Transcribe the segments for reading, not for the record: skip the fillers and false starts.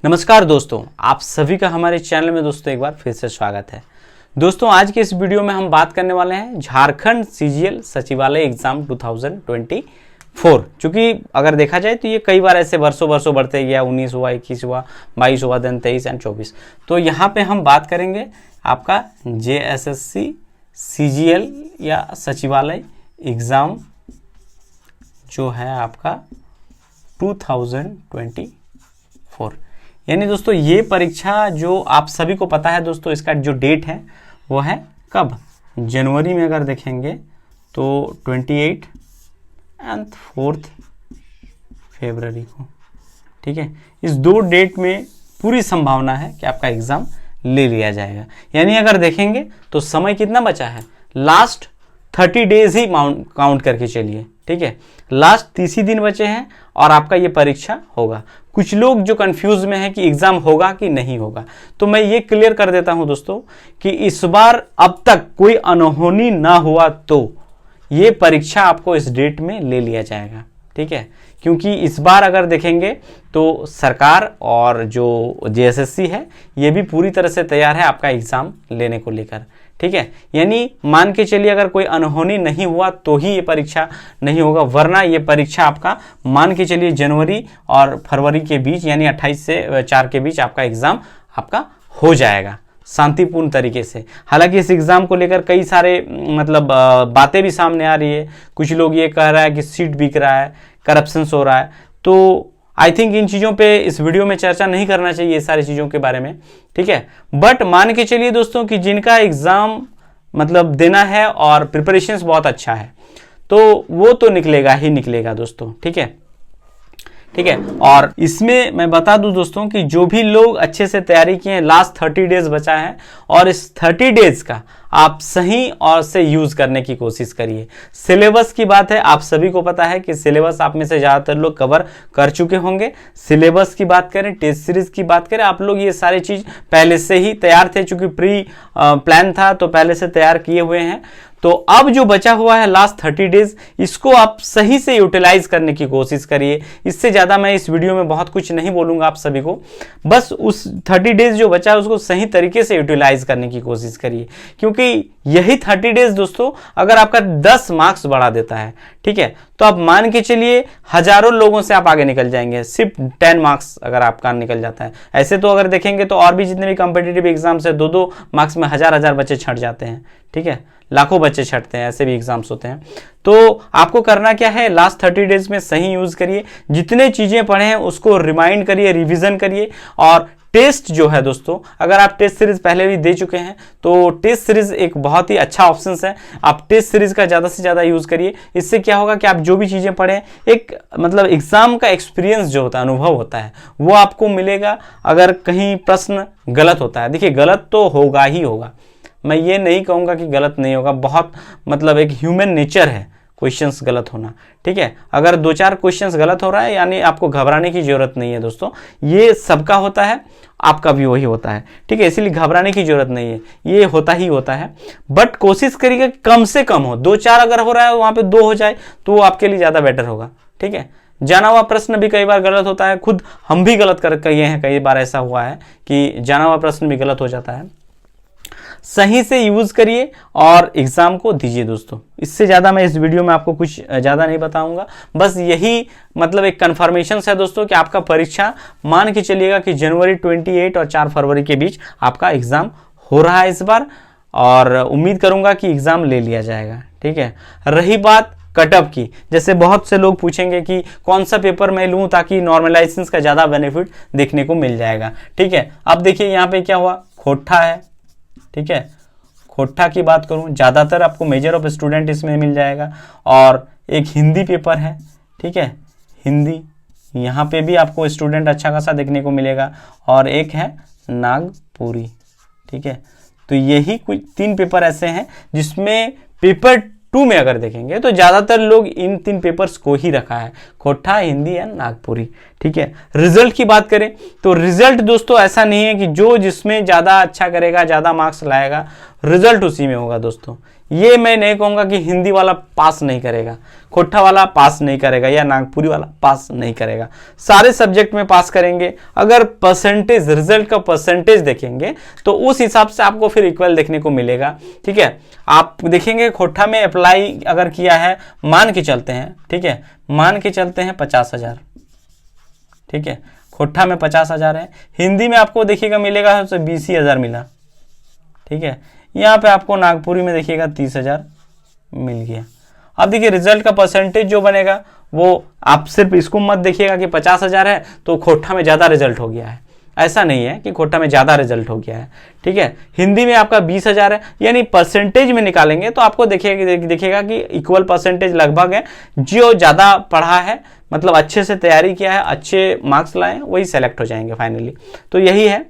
नमस्कार दोस्तों, आप सभी का हमारे चैनल में दोस्तों एक बार फिर से स्वागत है। दोस्तों आज के इस वीडियो में हम बात करने वाले हैं झारखंड सीजीएल सचिवालय एग्जाम 2024। चूंकि अगर देखा जाए तो ये कई बार ऐसे वर्षों बढ़ते गया, 19 हुआ, 21 हुआ, 22 हुआ, देन 23 एंड 24। तो यहाँ पे हम बात करेंगे आपका जेएसएससी सीजीएल या सचिवालय एग्जाम जो है आपका 2024। यानी दोस्तों ये परीक्षा जो आप सभी को पता है दोस्तों, इसका जो डेट है वो है कब, जनवरी में अगर देखेंगे तो 28 एंड 4 फरवरी को। ठीक है, इस दो डेट में पूरी संभावना है कि आपका एग्ज़ाम ले लिया जाएगा। यानी अगर देखेंगे तो समय कितना बचा है, लास्ट 30 डेज ही काउंट करके चलिए। ठीक है, लास्ट 30 ही दिन बचे हैं और आपका ये परीक्षा होगा। कुछ लोग जो कंफ्यूज में है कि एग्जाम होगा कि नहीं होगा, तो मैं ये क्लियर कर देता हूं दोस्तों कि इस बार अब तक कोई अनहोनी ना हुआ तो ये परीक्षा आपको इस डेट में ले लिया जाएगा। ठीक है, क्योंकि इस बार अगर देखेंगे तो सरकार और जो जेएसएससी है ये भी पूरी तरह से तैयार है आपका एग्जाम लेने को लेकर। ठीक है, यानी मान के चलिए अगर कोई अनहोनी नहीं हुआ तो ही ये परीक्षा नहीं होगा, वरना ये परीक्षा आपका मान के चलिए जनवरी और फरवरी के बीच यानी 28 से 4 के बीच आपका एग्जाम आपका हो जाएगा शांतिपूर्ण तरीके से। हालांकि इस एग्जाम को लेकर कई सारे बातें भी सामने आ रही है। कुछ लोग ये कह रहा है कि सीट बिक रहा है, करप्शन हो रहा है, तो आई थिंक इन चीज़ों पे इस वीडियो में चर्चा नहीं करना चाहिए, ये सारी चीज़ों के बारे में। ठीक है, बट मान के चलिए दोस्तों कि जिनका एग्ज़ाम देना है और प्रिपरेशंस बहुत अच्छा है तो वो तो निकलेगा ही निकलेगा दोस्तों। ठीक है, ठीक है, और इसमें मैं बता दूं दोस्तों कि जो भी लोग अच्छे से तैयारी किए हैं, लास्ट 30 डेज बचा है और इस 30 डेज का आप सही और से यूज करने की कोशिश करिए। सिलेबस की बात है, आप सभी को पता है कि सिलेबस आप में से ज़्यादातर लोग कवर कर चुके होंगे। सिलेबस की बात करें, टेस्ट सीरीज की बात करें, आप लोग ये सारी चीज़ पहले से ही तैयार थे, चूंकि प्री प्लान था तो पहले से तैयार किए हुए हैं। तो अब जो बचा हुआ है लास्ट 30 डेज, इसको आप सही से यूटिलाइज करने की कोशिश करिए। इससे ज़्यादा मैं इस वीडियो में बहुत कुछ नहीं बोलूँगा आप सभी को, बस उस 30 डेज जो बचा है उसको सही तरीके से यूटिलाइज करने की कोशिश करिए, क्योंकि यही 30 डेज दोस्तों अगर आपका 10 मार्क्स बढ़ा देता है, ठीक है, तो आप मान के चलिए हजारों लोगों से आप आगे निकल जाएंगे, सिर्फ 10 मार्क्स अगर आपका निकल जाता है। ऐसे तो अगर देखेंगे तो और भी जितने भी कॉम्पिटिटिव एग्जाम्स है, 2-2 मार्क्स में हजार बच्चे छट जाते हैं। ठीक है, लाखों बच्चे छटते हैं, ऐसे भी एग्जाम्स होते हैं। तो आपको करना क्या है, लास्ट 30 डेज में सही यूज करिए, जितने चीजें पढ़े हैं उसको रिमाइंड करिए, रिवीजन करिए। और टेस्ट जो है दोस्तों, अगर आप टेस्ट सीरीज पहले भी दे चुके हैं तो टेस्ट सीरीज एक बहुत ही अच्छा ऑप्शन है। आप टेस्ट सीरीज का ज़्यादा से ज़्यादा यूज़ करिए। इससे क्या होगा कि आप जो भी चीज़ें पढ़ें, एक एग्जाम का एक्सपीरियंस जो होता है, अनुभव होता है, वो आपको मिलेगा। अगर कहीं प्रश्न गलत होता है, देखिए गलत तो होगा ही होगा, मैं ये नहीं कहूँगा कि गलत नहीं होगा, बहुत एक ह्यूमन नेचर है क्वेश्चंस गलत होना। ठीक है, अगर 2-4 क्वेश्चंस गलत हो रहा है यानी आपको घबराने की जरूरत नहीं है दोस्तों, ये सबका होता है, आपका भी वही होता है। ठीक है, इसीलिए घबराने की जरूरत नहीं है, ये होता ही होता है। बट कोशिश करिएगा कम से कम हो, 2-4 अगर हो रहा है वहाँ पे 2 हो जाए तो वो आपके लिए ज़्यादा बेटर होगा। ठीक है, जाना हुआ प्रश्न भी कई बार गलत होता है, खुद हम भी गलत कर कहिए हैं, कई बार ऐसा हुआ है कि जाना हुआ प्रश्न भी गलत हो जाता है। सही से यूज करिए और एग्जाम को दीजिए दोस्तों। इससे ज़्यादा मैं इस वीडियो में आपको कुछ ज़्यादा नहीं बताऊंगा, बस यही एक कन्फर्मेशन है दोस्तों कि आपका परीक्षा मान के चलिएगा कि जनवरी 28 और 4 फरवरी के बीच आपका एग्ज़ाम हो रहा है इस बार, और उम्मीद करूंगा कि एग्ज़ाम ले लिया जाएगा। ठीक है, रही बात कटअप की, जैसे बहुत से लोग पूछेंगे कि कौन सा पेपर मैं लूँ ताकि नॉर्मलाइजेशन का ज़्यादा बेनिफिट देखने को मिल जाएगा। ठीक है, अब देखिए यहाँ पे क्या हुआ, खोट्ठा है। ठीक है, खोट्ठा की बात करूं, ज़्यादातर आपको मेजर ऑफ स्टूडेंट इसमें मिल जाएगा, और एक हिंदी पेपर है। ठीक है, हिंदी यहाँ पे भी आपको स्टूडेंट अच्छा खासा देखने को मिलेगा, और एक है नागपुरी। ठीक है, तो यही कुछ 3 पेपर ऐसे हैं जिसमें पेपर 2 में अगर देखेंगे तो ज़्यादातर लोग इन 3 पेपर्स को ही रखा है, खोट्ठा, हिंदी या नागपुरी। ठीक है, रिजल्ट की बात करें तो रिजल्ट दोस्तों ऐसा नहीं है कि जो जिसमें ज़्यादा अच्छा करेगा, ज़्यादा मार्क्स लाएगा, रिजल्ट उसी में होगा दोस्तों। ये मैं नहीं कहूँगा कि हिंदी वाला पास नहीं करेगा, खोट्ठा वाला पास नहीं करेगा या नागपुरी वाला पास नहीं करेगा, सारे सब्जेक्ट में पास करेंगे। अगर परसेंटेज, रिजल्ट का परसेंटेज देखेंगे तो उस हिसाब से आपको फिर इक्वल देखने को मिलेगा। ठीक है, आप देखेंगे खोट्ठा में अप्लाई अगर किया है, मान के चलते हैं, ठीक है, मान के चलते हैं 50,000, ठीक है, खोट्ठा में 50,000 है, हिंदी में आपको देखिएगा मिलेगा 20,000 मिला। ठीक है, यहाँ पे आपको नागपुरी में देखिएगा 30,000 मिल गया। अब देखिए रिजल्ट का परसेंटेज जो बनेगा वो आप सिर्फ इसको मत देखिएगा कि 50,000 है तो खोट्ठा में ज़्यादा रिजल्ट हो गया है, ऐसा नहीं है कि खोट्ठा में ज़्यादा रिजल्ट हो गया है। ठीक है, हिंदी में आपका 20,000 है, यानी परसेंटेज में निकालेंगे तो आपको देखिएगा कि इक्वल परसेंटेज लगभग है। जो ज़्यादा पढ़ा है, मतलब अच्छे से तैयारी किया है, अच्छे मार्क्स लाए हैं, वही सेलेक्ट हो जाएंगे फाइनली। तो यही है।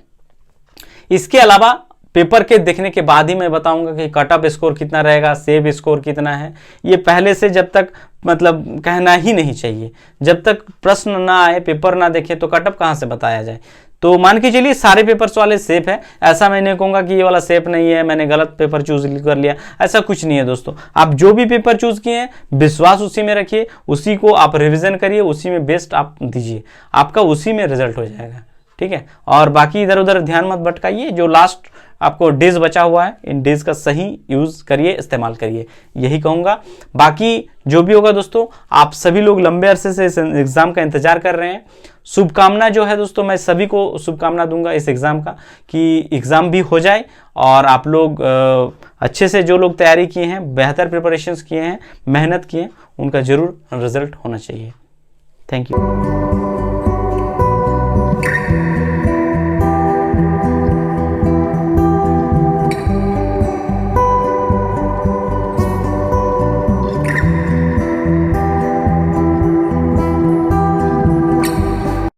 इसके अलावा पेपर के देखने के बाद ही मैं बताऊंगा कि कट ऑफ स्कोर कितना रहेगा, सेव स्कोर कितना है। ये पहले से जब तक मतलब कहना ही नहीं चाहिए, जब तक प्रश्न ना आए, पेपर ना देखे तो कट ऑफ कहाँ से बताया जाए। तो मान के चलिए सारे पेपर्स वाले सेफ है, ऐसा मैं नहीं कहूँगा कि ये वाला सेफ नहीं है, मैंने गलत पेपर चूज कर लिया, ऐसा कुछ नहीं है दोस्तों। आप जो भी पेपर चूज किए हैं विश्वास उसी में रखिए, उसी को आप रिवीजन करिए, उसी में बेस्ट आप दीजिए, आपका उसी में रिजल्ट हो जाएगा। ठीक है, और बाकी इधर उधर ध्यान मत भटकाइए। जो लास्ट आपको डेज बचा हुआ है, इन डेज का सही यूज करिए, इस्तेमाल करिए, यही कहूँगा। बाकी जो भी होगा दोस्तों, आप सभी लोग लंबे अरसे से इस एग्ज़ाम का इंतजार कर रहे हैं। शुभकामना जो है दोस्तों, मैं सभी को शुभकामना दूंगा इस एग्ज़ाम का, कि एग्ज़ाम भी हो जाए और आप लोग अच्छे से, जो लोग तैयारी किए हैं, बेहतर प्रिपरेशंस किए हैं, मेहनत किए हैं, उनका ज़रूर रिजल्ट होना चाहिए। Thank you.